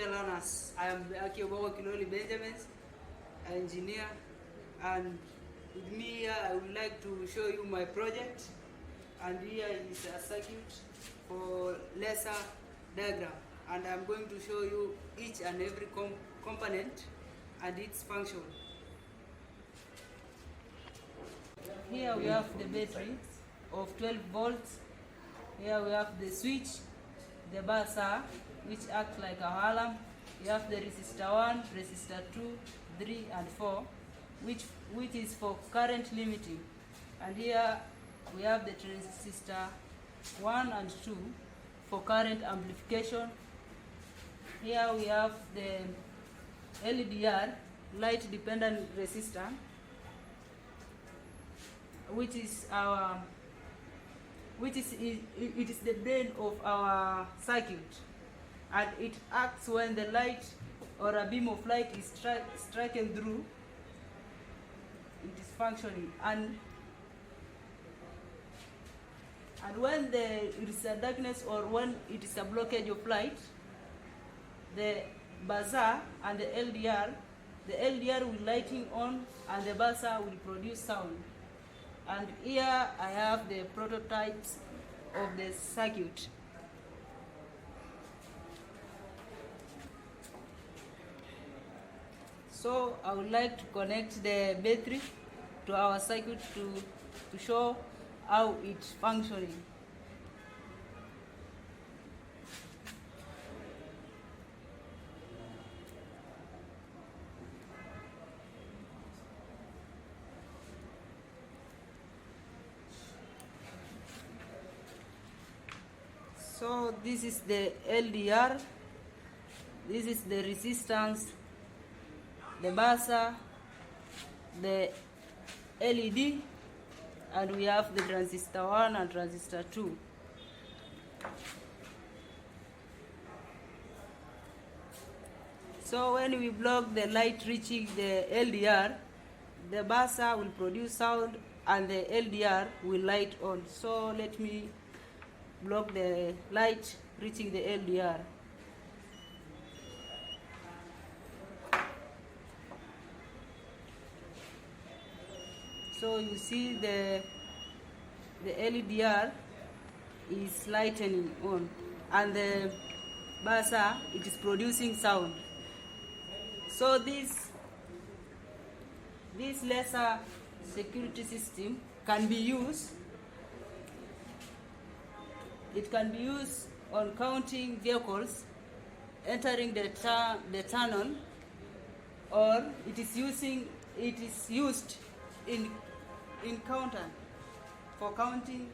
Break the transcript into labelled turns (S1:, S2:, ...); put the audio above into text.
S1: dear learners, I am Akiobawa Kiloli Benjamin, an engineer, and with me here I would like to show you my project, and here is a circuit for laser diagram, and I'm going to show you each and every component and its function. Here we have the battery of 12 volts. Here we have the switch, the buzzer, which acts like a alarm. We have the resistor 1, resistor 2, 3 and 4, which is for current limiting. And here we have the resistor 1 and 2 for current amplification. Here we have the LDR, light dependent resistor, which is the brain of our circuit, and it acts when the light or a beam of light is striking through. It is functioning, and when there is a darkness or when it is a blockage of light, the buzzer and the LDR will lighting on, and the buzzer will produce sound. And here I have the prototypes of the circuit. So I would like to connect the battery to our circuit to show how it's functioning. So this is the LDR, this is the resistance, the buzzer, the LED, and we have the transistor 1 and transistor 2. So when we block the light reaching the LDR, the buzzer will produce sound and the LDR will light on. So let me block the light reaching the LDR. So you see the LDR is lightening on, and the buzzer, it is producing sound. So this laser security system can be used. It can be used on counting vehicles entering the tunnel, or it is used in counter for counting